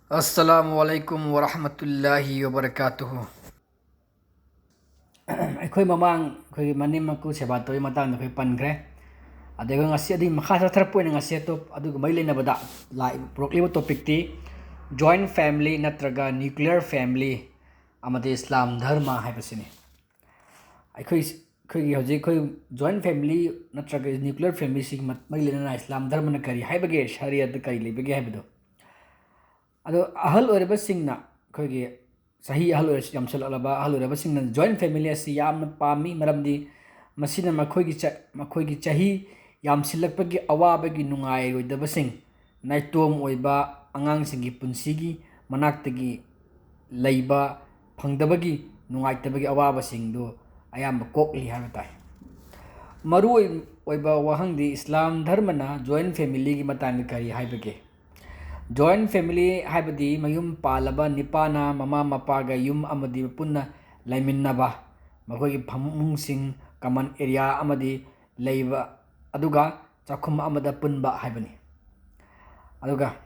Assalamualaikum warahmatullahi wabarakatuh. ꯑꯩꯈꯣꯏ ꯃꯃꯥꯡ ꯑꯩꯈꯣꯏꯒꯤ ꯃꯅꯦꯝ ꯃꯀꯨ ꯁꯦꯕꯥ ꯇꯧꯕꯒꯤ ꯃꯇꯥꯡꯗ ꯑꯩꯈꯣꯏ ꯄꯟꯈ꯭ꯔꯦ ꯑꯗꯨꯒ ꯉꯁꯤ ꯑꯗꯨꯒꯤ ꯃꯈꯥ ꯆꯠꯊꯔꯛꯄ ꯑꯣꯏꯅ ꯉꯁꯤ ꯑꯗꯨꯒ ꯃꯔꯤ ꯂꯩꯅꯕꯗ ꯄꯨꯔꯛꯂꯤꯕ ꯇꯣꯄꯤꯛꯇꯤ ꯖꯣꯏꯟ ꯐꯦꯃꯤꯂꯤ ꯅꯠꯇ꯭ꯔꯒ ꯅ꯭ꯌꯨꯀ꯭ꯂꯤꯌꯔ ꯐꯦꯃꯤꯂꯤ ꯑꯃꯗꯤ ꯏꯁꯂꯥꯝ ꯙꯔꯃ ꯍꯥꯏꯕꯁꯤꯅꯤ ꯑꯩꯈꯣꯏꯒꯤ ꯍꯧꯖꯤꯛ ꯑꯩꯈꯣꯏ ꯖꯣꯏꯟ ꯐꯦꯃꯤꯂꯤ ꯅꯠꯇ꯭ꯔꯒ ꯅ꯭ꯌꯨꯀ꯭ꯂꯤꯌꯔ ꯐꯦꯃꯤꯂꯤꯁꯤꯒꯤ ꯃꯔꯤ ꯂꯩꯅꯅ ꯏꯁꯂꯥꯝ ꯙꯔꯃꯅ ꯀꯔꯤ ꯍꯥꯏꯕꯒꯦ ꯁꯔꯤꯌꯠꯇ ꯀꯔꯤ ꯂꯩꯕꯒꯦ ꯍꯥꯏꯕꯗꯣ ꯑꯗꯣ ꯑꯍꯜ ꯑꯣꯏꯔꯕꯁꯤꯡꯅ ꯑꯩꯈꯣꯏꯒꯤ chahi ahal yamsillakpagi ahal oirabasingna joint family asi yamna pammi maramdi masina makhoygi chahi yamsillakpagi awabagi nungai roidabasing naitom oiba angangsinggi punsigi manaktagi leiba phangdabagi nungaitabagi awabasingdu ayamba kokli haiba tai maru oiba wahangdi islam dharmana joint family gi matang kari haibage Joint family haibadi mayum palaba nipana mama mapaga yum amadi punna laiminaba makhoygi phamungsing common area amadi leiba aduga chakhum amada punba haibani aduga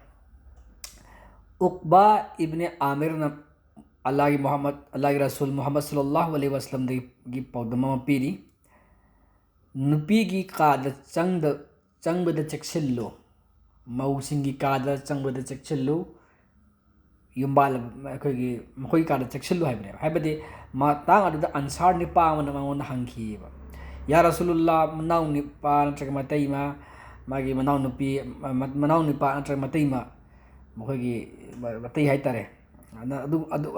Uqbah Ibn Aamirna Allahgi Rasul Muhammad sallallahu alaihi wasallam gi paudama piri nupi gi qada changbada cheksillo mausingi kada changbada cheksillu yumbal akhoi makhoy kada cheksillu haibadi matang aduda ansar nipa amana mangon hangkhiba ya rasulullah manaw nipa natraga mataima magi manaw nupi manaw nipa natraga mataima makhoygi matai haitare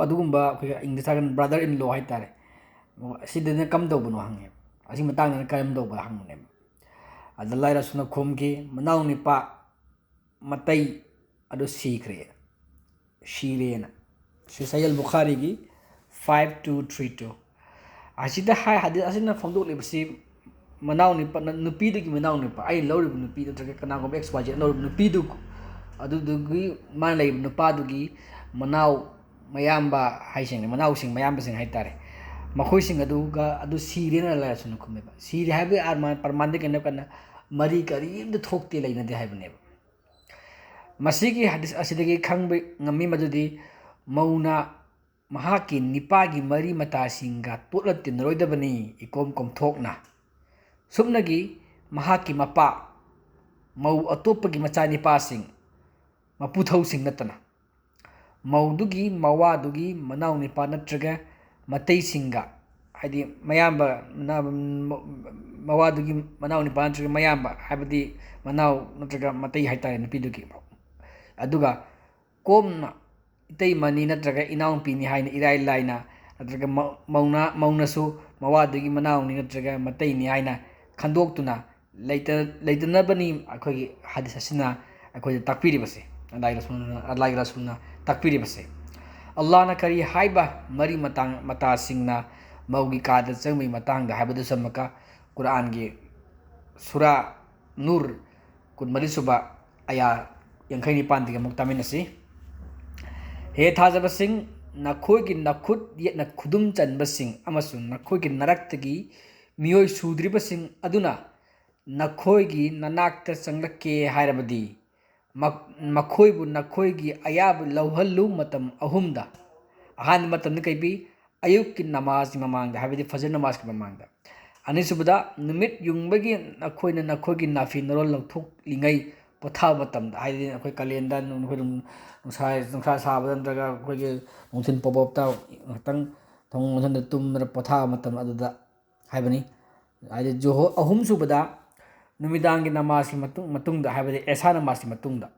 adugumba akhoi english hagan brother in law haitare sidena kam dobunu hange asi matang na karam doba hangune adalai rasuna khomki manaw nipa matai adu shirena Sahih Bukhari gi 5232 asida hai hadith asina phongdok lebasi manaw ni nupi du gi manaw ni pa ai lorib nupi du traga kana go xyz lorib nupi du adu du gi man lay nupa du gi manaw mayamba haising manaw sing mayamba sing haitare makhoi sing adu ga adu sirena la sunu khumeba siri habi arman parmande kana mari kari imda thokte leina de haibne Masigi Hadith asidagi khangbe ngami madudi mauna mahaki nipagi mari matasinga totlatin roidabani ikom komthokna sumnagi mahaki mapa mau atopagi macha nipasing maputhosing natana maudugi mawadugi manaw nipa natraga matay singa haidi mayamba mawadugi manaw nipa natraga mayamba haibadi manaw natraga matay haitare nupidugi aduga komna itay mani natraga inaungpini haina irai laina natraga maunasu mawadugi manawni natraga matayni haina khandoktuna leitanabani akhogi hadith asina akhoi takpiribase Allahgi Rasulna takpiribase Allahna kari haiba mari mata singna maugi kada changmi matangda haibadu samaka Quran gi sura Nur kunmari suba aya yang pantiga muktaminasi he thajabasing nakhoygi nakhut yetna khudum chanbasing amasun nakhoygi naraktagi miyoi sudribasing aduna nakhoygi nanakta changlakke hairabadi makhoybu nakhoygi ayabu lauhallu matam ahumda ahan matam kaibi ayuk ki namaz mamangda habidi fajr namaz ki mamangda anisubada numit yungbagi nakhoygi naphi-narol lauthok lingai potha matamda haidi akhoi kalenda nungsa sabada ntraga akhoi nungsin popopta tang thong nungsan tumra potha matam aduda haibani haidi joho ahum subada numidangi namaz ki matungda haibadi esa namaz ki matungda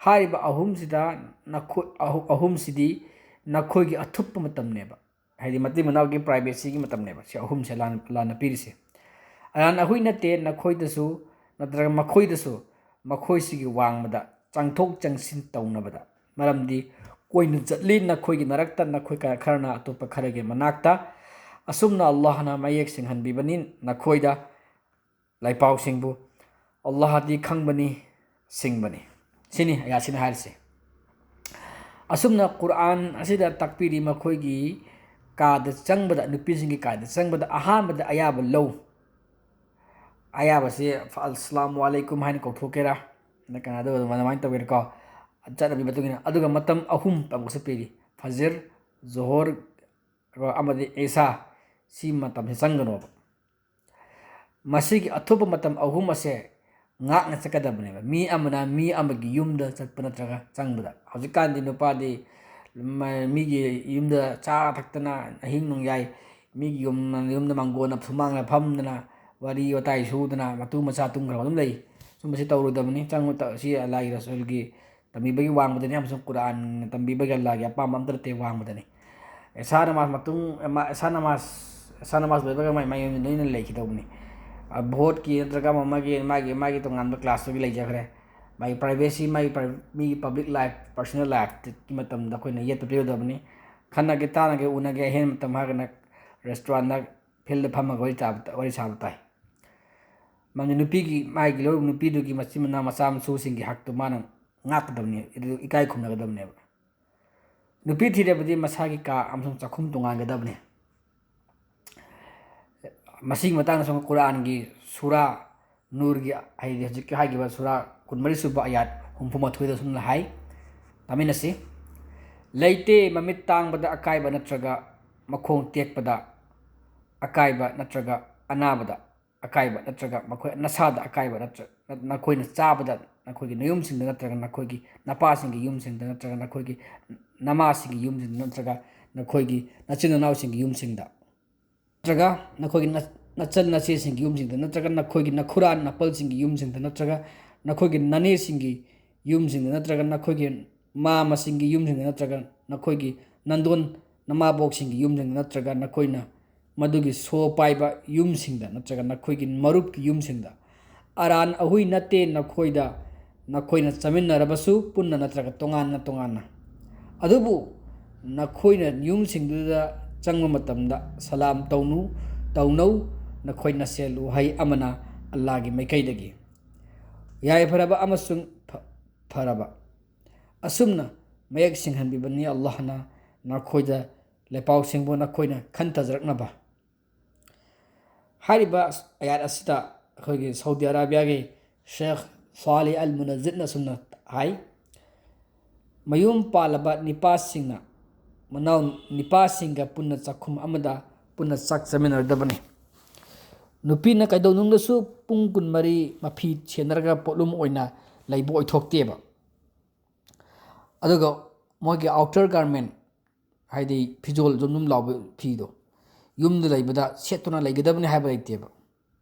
hariba ahum sida ahum sidi nakhoi gi athuppa matamneba haidi mati manaw gi privacy gi matamneba si ahum se lana pirise anan ahui nate nakhoidasu natraga makhoidasu makhoisigi wangmada changthok-changsin taunabada maramdi koinu chatli nakhoigi narakta nakhoi kharna atopa kharage manakta Asumna Allāhna mayek seng-hanbibani nakhoida laipau singbu Allah di khangbani singbani sini ayasina halse asumna Quran asida takpiri makhoigi kada changbada nupisingi kada changbada ahamada ayaba low ayabase assalamu alaikum hain ko thokera na kana do mana main tawir ko ꯆꯠꯅꯕꯤ ꯃꯇꯨꯡ ꯏꯟꯅ ꯑꯗꯨꯒ ꯃꯇꯝ ꯑꯍꯨꯝ ꯄꯥꯡꯊꯣꯛꯄꯁꯨ ꯄꯤꯔꯤ ꯐꯖꯔ ꯖꯣꯍꯣꯔ ꯑꯃꯗꯤ ꯏꯁꯥ ꯁꯤ ꯃꯇꯝꯁꯤ ꯆꯪꯒꯅꯣꯕ ꯃꯁꯤꯒꯤ ꯑꯊꯨꯕ ꯃꯇꯝ ꯑꯍꯨꯝ ꯑꯁꯦ ꯉꯥꯛꯅ ꯆꯠꯀꯗꯕꯅꯦꯕ ꯃꯤ ꯑꯃꯅ ꯃꯤ ꯑꯃꯒꯤ ꯌꯨꯝꯗ ꯆꯠꯄ ꯅꯠꯇ꯭ꯔꯒ ꯆꯪꯕꯗ ꯍꯧꯖꯤꯛꯀꯥꯟꯗꯤ ꯅꯨꯄꯥꯗꯤ ꯃꯤꯒꯤ ꯌꯨꯝꯗ ꯆꯥ ꯊꯛꯇꯅ ꯑꯍꯤꯡ ꯅꯣꯡꯌꯥꯏ ꯃꯤꯒꯤ ꯌꯨꯝꯗ ꯃꯥꯡꯒꯣꯟꯅ ꯁꯨꯃꯥꯡꯅ ꯐꯝꯗꯅ ꯋꯥꯔꯤ ꯋꯥꯇꯥꯏ ꯁꯨꯗꯅ ꯃꯇꯨ ꯃꯆꯥ ꯇꯨꯝꯈ꯭ꯔꯕ ꯑꯗꯨꯝ ꯂꯩ ꯁꯨꯝꯕꯁꯤ ꯇꯧꯔꯣꯏꯗꯕꯅꯤ ꯁꯤ ꯑꯜꯂꯥꯍꯒꯤ ꯔꯁꯨꯜꯒꯤ ꯇꯝꯕꯤꯕꯒꯤ ꯋꯥꯡꯃꯗꯅꯤ ꯑꯃꯁꯨꯡ ꯀꯨꯔꯥꯟꯅ ꯇꯝꯕꯤꯕꯒꯤ ꯑꯜꯂꯥꯍꯒꯤ ꯑꯄꯥꯝꯕ ꯑꯝꯇ ꯅꯠꯇꯦ ꯋꯥꯡꯃꯗꯅꯤ ꯏꯁꯥ ꯅꯃꯥꯖ ꯃꯇꯨꯡ ꯏꯁꯥ ꯅꯃꯥꯖ ꯂꯣꯏꯕꯒ ꯃꯌꯨꯝꯗ ꯂꯣꯏꯅ ꯂꯩꯈꯤꯗꯧꯕꯅꯤ ꯚꯣꯠꯀꯤ ꯅꯠꯇ꯭ꯔꯒ ꯃꯥꯒꯤ ꯇꯣꯉꯥꯟꯕ ꯀ꯭ꯂꯥꯁꯇꯨꯒꯤ ꯂꯩꯖꯈ꯭ꯔꯦ ꯃꯥꯒꯤ ꯄ꯭ꯔꯥꯏꯚꯦꯁꯤ ꯃꯤꯒꯤ ꯄꯕ꯭ꯂꯤꯛ ꯂꯥꯏꯐ ꯄꯥꯔꯁꯣꯅꯦꯜ ꯂꯥꯏꯐꯀꯤ ꯃꯇꯝꯗ ꯑꯩꯈꯣꯏꯅ ꯌꯦꯠꯄ ꯄꯤꯒꯗꯕꯅꯤ ꯈꯟꯅꯒꯦ ꯇꯥꯟꯅꯒꯦ ꯎꯅꯒꯦ ꯑꯍꯦꯟꯕ ꯃꯇꯝ ꯍꯥꯏꯔꯒꯅ ꯔꯦꯁꯇꯨꯔꯥꯟꯗ ꯐꯤꯜꯗ ꯐꯝꯃꯒ ꯋꯥꯔꯤ ꯁꯥꯕ ꯇꯥꯏ ꯅꯨꯄꯤꯒꯤ ꯃꯥꯒꯤ ꯂꯧꯔꯤꯕ ꯅꯨꯄꯤꯗꯨꯒꯤ ꯃꯆꯤꯟ ꯃꯅꯥꯎ ꯃꯆꯥ ꯃꯁꯨꯁꯤꯡꯒꯤ ꯍꯛꯇꯨ ꯃꯥꯅ ꯉꯥꯛꯀꯗꯕꯅꯤ ꯑꯗꯨ ꯏꯀꯥꯏ ꯈꯨꯝꯅꯒꯗꯕꯅꯦꯕ ꯅꯨꯄꯤ ꯊꯤꯔꯕꯗꯤ ꯃꯁꯥꯒꯤ ꯀꯥ ꯑꯃꯁꯨꯡ ꯆꯥꯛꯈꯨꯝ ꯇꯣꯉꯥꯟꯒꯗꯕꯅꯤ ꯃꯁꯤꯒꯤ ꯃꯇꯥꯡꯗꯁꯨ ꯀꯨꯔꯥꯟꯒꯤ ꯁꯨꯔꯥ ꯅꯨꯔꯒꯤ ꯍꯥꯏꯗꯤ ꯍꯧꯖꯤꯛꯀꯤ ꯍꯥꯏꯈꯤꯕ ꯁꯨꯔꯥ 23 ꯁꯨꯕ ꯑꯌꯥꯠ 64ꯗ ꯁꯨꯝꯅ ꯍꯥꯏ ꯇꯥꯃꯤꯟꯅꯁꯤ ꯂꯩꯇꯦ ꯃꯃꯤꯠ ꯇꯥꯡꯕꯗ ꯑꯀꯥꯏꯕ ꯅꯠꯇ꯭ꯔꯒ ꯃꯈꯣꯡ ꯇꯦꯛꯄꯗ ꯑꯀꯥꯏꯕ ꯅꯠꯇ꯭ꯔꯒ ꯑꯅꯥꯕꯗ ꯑꯀꯥꯏꯕ ꯅꯠꯇ꯭ꯔꯒ ꯅꯁꯥꯗ ꯑꯀꯥꯏꯕ ꯅꯠꯇ꯭ꯔꯒ ꯅꯈꯣꯏꯅ ꯆꯥꯕꯗ ꯅꯈꯣꯏꯒꯤ ꯅꯌꯨꯝꯁꯤꯡꯗ ꯅꯠꯇ꯭ꯔꯒ ꯅꯈꯣꯏꯒꯤ ꯅꯄꯥꯁꯤꯡꯒꯤ ꯌꯨꯝꯁꯤꯡꯗ ꯅꯠꯇ꯭ꯔꯒ ꯅꯈꯣꯏꯒꯤ ꯅꯃꯥꯁꯤꯡꯒꯤ ꯌꯨꯝꯁꯤꯡꯗ ꯅꯠꯇ꯭ꯔꯒ ꯅꯈꯣꯏꯒꯤ ꯅꯆꯤꯟ-ꯅꯅꯥꯎꯁꯤꯡꯒꯤ ꯌꯨꯝꯁꯤꯡꯗ ꯅꯠꯇ꯭ꯔꯒ ꯅꯈꯣꯏꯒꯤ nachal-nachЭsinggi yumsingda nꯠꯇ꯭ꯔꯒ ꯅꯈꯣꯏꯒꯤ nakhura-napalsinggi yumsingda nꯠꯇ꯭ꯔꯒ नखोगी ननेसिंगी युमसिंगदा नꯠꯇ꯭ꯔꯒ नखोगी मामासिंगी युमसिंगदा नꯠꯇ꯭ꯔꯒ नखोगी नंदन-namāboksinggi युमसिंगदा नꯠꯇ꯭रꯒ नखोइना मदुगी सो पाइबा युमसिंगदा नꯠꯇ꯭रꯒ नखोगी मरुपकी युमसिंगदा अरान अहुई नत्ते नखोइदा नखोइना चमिन्नरबसु पुन्ना नꯠꯇ꯭रꯒ tongān-tongānna अदुबु नखोइना युमसिंगदुदा चंगबा मतमदा सलाम तौनौ नखोइना सेल उहाई amana Allahgi maikhaidagi यायफरबा अमसुंग फरबा असुमना मयेक seng-hanbibani Allāhna नखोइदा लेपाउ सिंगबो नखोइना खंथजरकनबा हारिबा आयात असिदा अखोइगी सऊदी अरबियागी शेख सालिह अल-मुनज्जिदना सुन्ना हाई मयुम पालबा निपासिंगना मनाउ निपासिंगा पुन्ना चखुम अमदा पुन्ना चक चमिनरदबनी नुपीना कैदौनुंगदसु पुंग कुनमरी मफी छेनरगा पोलुम ओइना लैबो ओइथोक्तेबा अदुगा मोगी आउटर गारमेंट हाइदि फिजोल जोनुम लाव फीदो युमद लैबदा सेतुना लैगदबनी हाइबा लैतेबा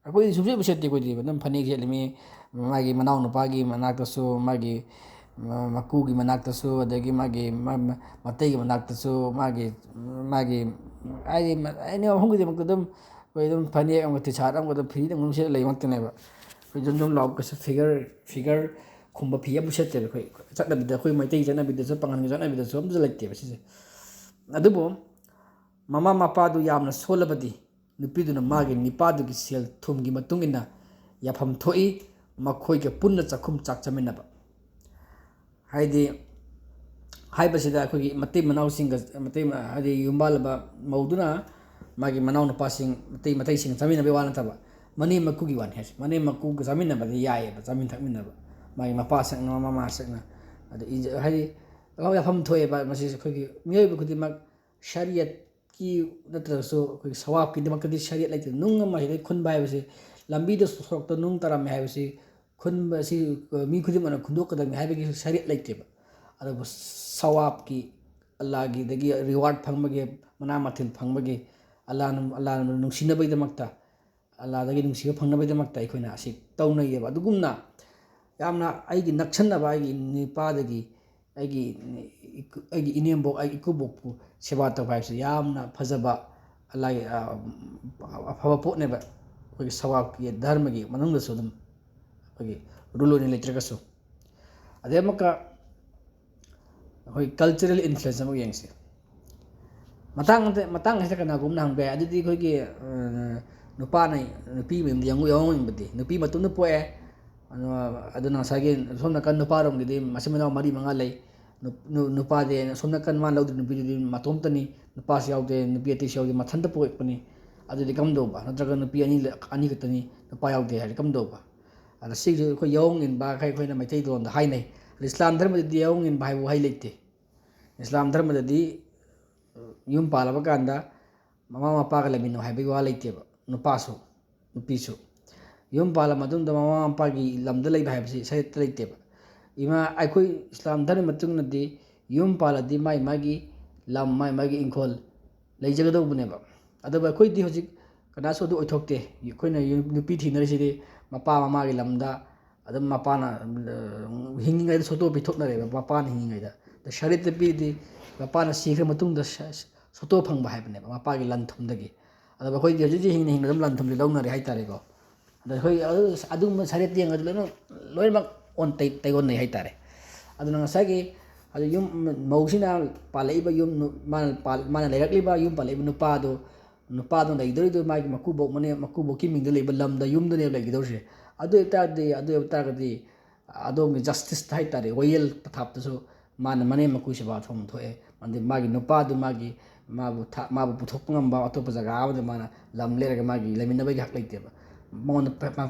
अखोइ सुबजे बसेते कोइदेबा नम फनेक सेलमी मागी मनाउ नुपागी मनाक्तसु मागी मकुगी मनाक्तसु अदगी मागी मतैगी मनाक्तसु मागी आइदि आइने होंगदे मकदम कोइदम फनेक अम टिशार्ट अम गदम फ्री दम से लैमक्तनेबा कोइ जोम लाव कस फिगर खुम्बा फी अम सेते कोइ चटनबिदा कोइ मैतै चटनबिदा स पंगन चटनबिदा स अम लैतेबा सिसे अदुबो ममा मपादु यामना सोलबदी नुपीदुना मागी निपादुगी सेल थुमगी मतुंगिना याफम थोई मखोइगे पुन्ना चखुम चाक चमिनबा हाइदि हाइबसिदा अखोइगी मतै मनाउसिंगा मतै हाइदि युमबालबा मौदुना मागी मनाउ नपासिंग मतैसिंग चमिनबे वा नतबा मने मकुगी वान हेस मने मकुग चमिनबदि यायबा चमिन थकमिनबा मागी मपासंगना ममासंगना अदि हाइदि याफम थोएबा मसि अखोइगी मियोइबा खुदिमक शरीयत की नत्रसु अखोइगी सवाब की दमकदि शरीयत लाइते नुंग अमा हिदि खुनबा हाइबसि लंबीदा सोरक्ता नुंग तरामे हाइबसि खुनबसि मी खुदिमना खुंदोकदमि हाइबगी शरीयत लाइतेबा अदुबु सवाब की अल्लाहगी दगी रिवार्ड फंगबगे मना मथिल फंगबगे अल्लाह नुंसिनबैदमक्ता अल्लाहदगी नुंसिबा फंगनबैदमक्ता अखोइना असि तौनैयेबा अदुगुमना यामना आइगी नक्सन्नबा आइगी निपादगी आइगी इनेमबोक आइगी इकुबोकपु सेवा तौबा हाइबसि यामना फजबा अल्लाहगी अफबा पोटनेबा अखोइगी सवाबकी धर्मगी मनुंगदसु अदुम अखोइगी रूल ओइना लेत्रगसु अदेमका अखोइ कल्चरल इन्फ्लुएंस अमु येंगसि मतंग हसे कनागुमना हंगबे अदुदि अखोइगी नुपाना नुपी मेम यंगु यंगबदि नुपी मतुन पोए अदुना सागे सोमना कन नुपारोमगिदि मसिमनाव मरी मंगा लै नुपादे सोमना कन मान लौदि नुपीदि मतोमतनी नुपास यावदे नुपी अतिस यावदे मथंत पोएकपनि अदुदि कमदोबा नत्रगा नुपी अनि खतनी नुपा यावदे हाइ कमदोबा अदा सिगि अखोइ यंग इनबा खाइ अखोइना Meitei लोंदा हाइनै Islam dharmadadi yaung in bhai wahai leite Islam dharmadadi yum palaba kanda mama mapa ka lamino hai bai wa leite ba nupasu nupisu yum pala madung da mama mapa gi lamda lei bhai bsi sai leite ba ima aikoi Islam dharma matung nadi yum pala di mai magi lam mai magi inkol lei jaga do bune ba adaba koi di hojik kana so do oithokte koi na nupi thinari sidi mapa mama gi lamda adam mapana hingingai soto pithokna re mapana hingingai da sharit pi di mapana sikha matung da soto phangba hai bane mapa gi lan thum dagi adaba koi di ji hing hing dam lan thum di lawna re hai tare ko ada koi adum sharit yang adlo loi mak on tai on nei hai tare aduna ngasagi adu yum mausina palaiba yum mana lerakliba yum palaiba nupa do nei do magi makubo mane makubo ki mingdo leiba lamda yum do ne legi dorse adu etagdi ado mi justice hai tare royal pathap to man mane maku se ba thom thoe mandi magi nupa du magi mabu puthok ngamba auto pajaga awde mana lam leraga magi lemina bai hak leite ba mon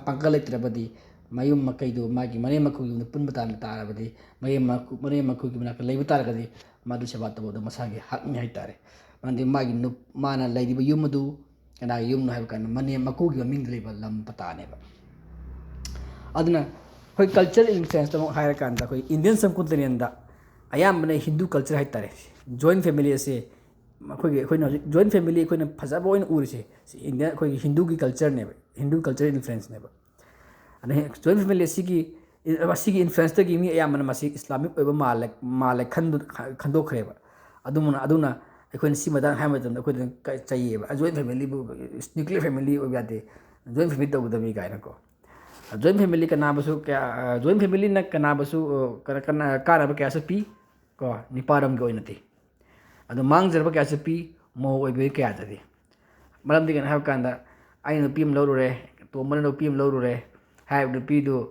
pangkal leite badi mayum makai du magi mane maku yu pun batan tara badi mane maku gi nak leibu tar gadi madu se ba to do masagi hak mi hai tare mandi magi mana leidiba yum du kana yum no hai kan mane maku gi ming leiba lam patane ba aduna koi cultural influence to higher kan da koi Indian subcontinent da ayam bane Hindu culture hai tare joint family ase koi na joint family koi na phaja boin urse India koi Hindu ki culture ne Hindu culture influence ne ba ane joint family sigi influence ta gi mi ayam bane masi Islamic oiba malek khando khre ba aduna koi si madan hai madan koi chahiye ba joint family nuclear family oiba de joint family to da mi kai na ko joint family ka nabasu kya joint family na ka nabasu kana kya sa pi ko niparam go inati adu mang jarba kya sa pi mo oibe kya jadi malam digan ha kanda ai no pim lawru re to man no pim lawru re hai no pi do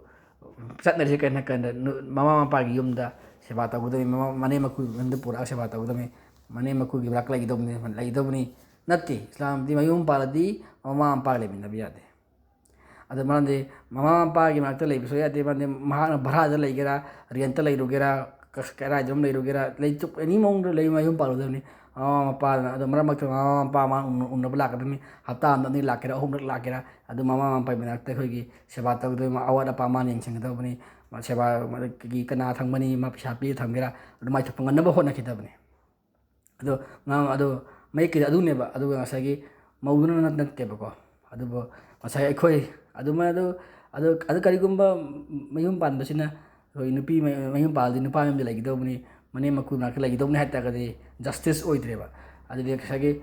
sat na se kana kanda mama mapa gi yumda seba ta gudami mane maku nda pura seba ta gudami mane maku gi brak lagi dobni natti Islam di mayum paladi mama mapa le bin nabiyade ada mande mama mapa gi makta lei so ya de mande mahana bhara lei gera renta lei rugera kara jom lei rugera lei chup ani mong lei mayum palu dani mama mapa ada mara makta mama mapa ma unna bla ka dani hapta am ni lakera hom lakera adu mama mapa bi nakta khoi gi seba ta du ma awada pa man yang sing da bani seba gi kana thangmani ma pisa pi thamgera adu mai thap ngan ba hona kita bani adu mai ki adu ne ba adu ngasagi mauduna natte ba ko adu bo masai khoi adu karigumba mayum pan basina hoi nupi mayum paldi nupa mem lagi dobni mane maku nak lagi dobni hatta gadi justice oidreba adu de sage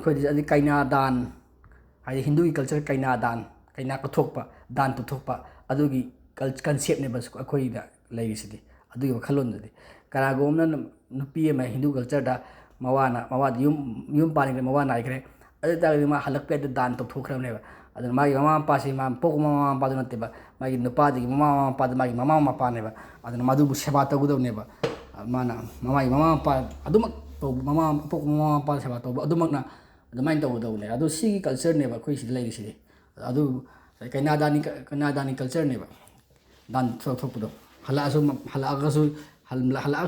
khoi adi kaina dan hai Hindu culture kaina dan kaina ko thokpa dan to thokpa adu gi concept ne bas khoi da lagi sidi adu gi khalon dadi karagomna nupi ma Hindu culture da mawad yum pani ke mawana ikre adu ta ma halak pe dan to thokram ne ba adun magi mama mapa si ma pok mama mapa du natte ba magi nupa di mama mapa du magi mama mapa ne ba adun madu bu seba ta gudo ne ba mana mama mapa adumak to mama pok mama mapa seba to adumak na adumain to gudo ne adu si culture ne ba khoi si lai si adu kaina dani culture ne ba dan thok do hala asu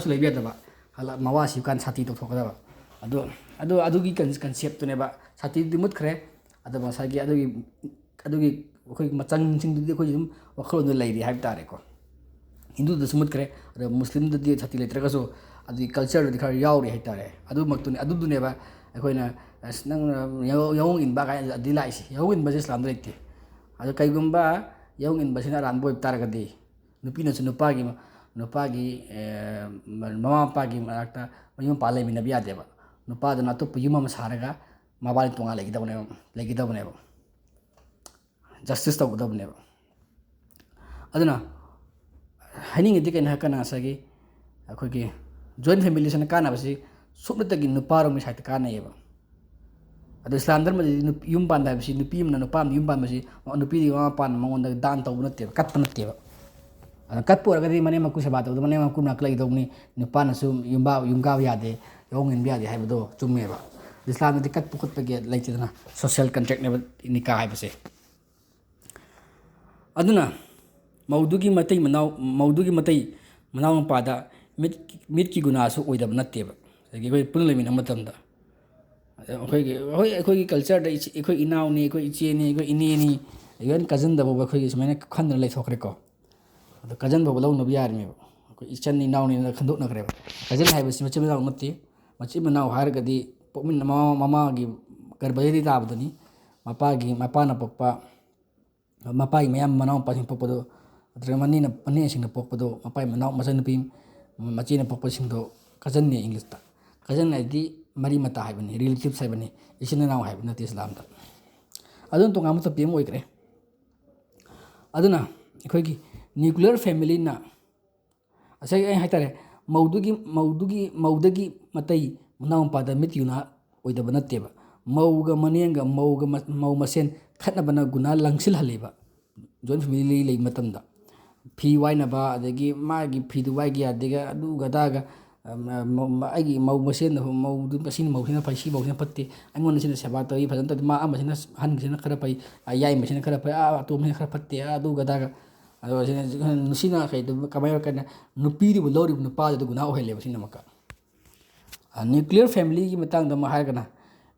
lai bia da ba hala mawa si kan sati to thok da ba adu gi concept to ne ba sati di mut khre ada masagi adugi khoi machang sing du khoi dum wakhol no leiri haib tare ko Hindu da sumut kare ada Muslim da di thati letra ka so adu culture di khar yauri hai tare adu maktuni adu du ne ba khoi na nang yaung in ba ka dilai si yaung in ba Islam da ikte adu kai gumba yaung in ba sina ran boy tar ka di nupi na nupa gi mama pa gi marakta mayum palai min nabiya de ba nupa da na to yuma masaraga mabali tunga lagi dabne ba justice ta dabne ba aduna haning ide ken hakana sagi akhoi gi joint family sana kana basi subna gi nupa ro mi sait kana yeba adu Islam dharma yum pan da basi nupi na nupa yum pan basi nupi di ma pan mangon da dan taw natte kat natte ba kat por ga di mane maku seba taw mane maku nak lagi dobni nupa na sum yumga yade yongin biya de haibdo chumme ba Islam di kat pukut pagi lai chidana social contract ne nikah hai base aduna maudugi matai ꯃꯅꯥꯎ ꯅꯨꯄꯥꯗ ꯃꯤꯠꯀꯤ ꯒꯨꯅꯥꯁꯨ ꯑꯣꯏꯗꯕ ꯅꯠꯇꯦꯕ ꯑꯗꯒꯤ ꯑꯩꯈꯣꯏ ꯄꯨꯟꯅ ꯂꯩꯃꯤꯟꯅꯕ ꯃꯇꯝꯗ ꯑꯩꯈꯣꯏꯒꯤ ꯀꯜꯆꯔꯗ ꯑꯩꯈꯣꯏ ꯏꯅꯥꯎꯅꯤ ꯑꯩꯈꯣꯏ ꯏꯆꯦꯅꯤ ꯑꯩꯈꯣꯏ ꯏꯅꯦꯅꯤ ꯏꯚꯟ ꯀꯖꯟꯗ ꯐꯥꯎꯕ ꯑꯩꯈꯣꯏꯒꯤ ꯁꯨꯃꯥꯏꯅ ꯈꯟꯗꯅ ꯂꯩꯊꯣꯛꯈ꯭ꯔꯦꯀꯣ ꯑꯗꯣ ꯀꯖꯟ ꯐꯥꯎꯕ ꯂꯧꯅꯕ ꯌꯥꯔꯤꯃꯦꯕ ꯑꯩꯈꯣꯏ ꯏꯆꯟ ꯏꯅꯥꯎꯅꯤꯅ ꯈꯟꯗꯣꯛꯅꯈ꯭ꯔꯦꯕ ꯀꯖꯟ ꯍꯥꯏꯕꯁꯤ ꯃꯆꯤꯟ ꯃꯅꯥꯎ ꯅꯠꯇꯦ ꯃꯆꯤꯟ ꯃꯅꯥꯎ ꯍꯥꯏꯔꯒꯗꯤ ꯃꯃꯥꯒꯤ ꯒꯔꯚꯗꯒꯤ ꯇꯥꯕꯗꯨꯅꯤ ꯃꯄꯥꯅ ꯄꯣꯛꯄ ꯃꯄꯥꯒꯤ ꯃꯌꯥꯝ ꯃꯅꯥꯎ ꯃꯄꯥꯁꯤꯡ ꯄꯣꯛꯄꯗꯣ ꯅꯠꯇ꯭ꯔꯒ ꯃꯅꯦꯁꯤꯡꯅ ꯄꯣꯛꯄꯗꯣ ꯃꯄꯥꯒꯤ ꯃꯅꯥꯎ ꯃꯆꯟꯅꯨꯄꯤ ꯃꯆꯦꯅ ꯄꯣꯛꯄꯁꯤꯡꯗꯣ ꯀꯖꯟꯅꯤ ꯏꯪꯂꯤꯁꯇ ꯀꯖꯟ ꯍꯥꯏꯗꯤ ꯃꯔꯤ ꯃꯇꯥ ꯍꯥꯏꯕꯅꯤ ꯔꯤꯂꯦꯇꯤꯚꯁ ꯍꯥꯏꯕꯅꯤ ꯏꯆꯤꯟ ꯏꯅꯥꯎ ꯍꯥꯏꯕ ꯅꯠꯇꯦ ꯏꯁꯂꯥꯝꯗ ꯑꯗꯨꯅ ꯇꯣꯉꯥꯟꯕ ꯇꯣꯄꯤꯛ ꯑꯃ ꯑꯣꯏꯈ꯭ꯔꯦ ꯑꯗꯨꯅ ꯑꯩꯈꯣꯏꯒꯤ ꯅ꯭ꯌꯨꯀ꯭ꯂꯤꯌꯔ ꯐꯦꯃꯤꯂꯤꯅ ꯉꯁꯥꯏ ꯑꯩ ꯍꯥꯏꯇꯥꯔꯦ ꯃꯧꯗꯒꯤ ꯃꯇꯩ ꯃꯅꯥꯎ ꯃꯄꯥꯗ ꯃꯤꯠ ꯒꯨꯅꯥ ꯑꯣꯏꯗꯕ ꯅꯠꯇꯦꯕ ꯃꯧꯒ ꯃꯅꯦꯡꯒ ꯃꯧ ꯃꯁꯦꯟ ꯈꯠꯅꯕꯅ ꯒꯨꯅꯥ ꯂꯪꯁꯤꯜꯍꯜꯂꯦꯕ ꯖꯣꯏꯟ ꯐꯦꯃꯤꯂꯤ ꯂꯩꯕ ꯃꯇꯝꯗ ꯐꯤ ꯋꯥꯏꯅꯕ ꯑꯗꯒꯤ ꯃꯥꯒꯤ ꯐꯤꯗꯨ ꯋꯥꯏꯒꯦ ꯌꯥꯗꯦꯒ ꯑꯗꯨꯒ ꯑꯗꯥꯒ ꯑꯩꯒꯤ ꯃꯧ ꯃꯁꯦꯟꯗ ꯃꯧꯗꯨ ꯃꯁꯤꯅ ꯃꯧꯁꯤꯅ ꯐꯩ ꯁꯤ ꯃꯧꯁꯤꯅ ꯐꯠꯇꯦ ꯑꯩꯉꯣꯟꯗ ꯁꯤꯅ ꯁꯦꯕꯥ ꯇꯧꯏ ꯐꯖꯅ ꯇꯧꯗꯦ ꯃꯥ ꯑꯃꯁꯤꯅ ꯑꯍꯟꯁꯤꯅ ꯈꯔ ꯐꯩ ꯌꯥꯏꯃꯁꯤꯅ ꯈꯔ ꯐꯩ ꯑꯇꯣꯝꯕꯁꯤꯅ ꯈꯔ ꯐꯠꯇꯦ ꯑꯗꯨꯒ ꯑꯗꯥꯒ ꯑꯗꯣ ꯁꯤꯅ ꯀꯩꯗꯨ ꯀꯃꯥꯏꯅ ꯀꯩꯅꯣ ꯅꯨꯄꯤꯗꯨꯕꯨ ꯂꯧꯔꯤꯕ ꯅꯨꯄꯥꯗꯨꯗ ꯒꯨꯅꯥ ꯑꯣꯏꯍꯜꯂꯦꯕ ꯁꯤꯅ ꯑꯃꯨꯛꯀ ꯅ꯭ꯌꯨꯀ꯭ꯂꯤꯌꯔ ꯐꯦꯃꯤꯂꯤꯒꯤ ꯃꯇꯥꯡꯗ ꯑꯃ ꯍꯥꯏꯔꯒꯅ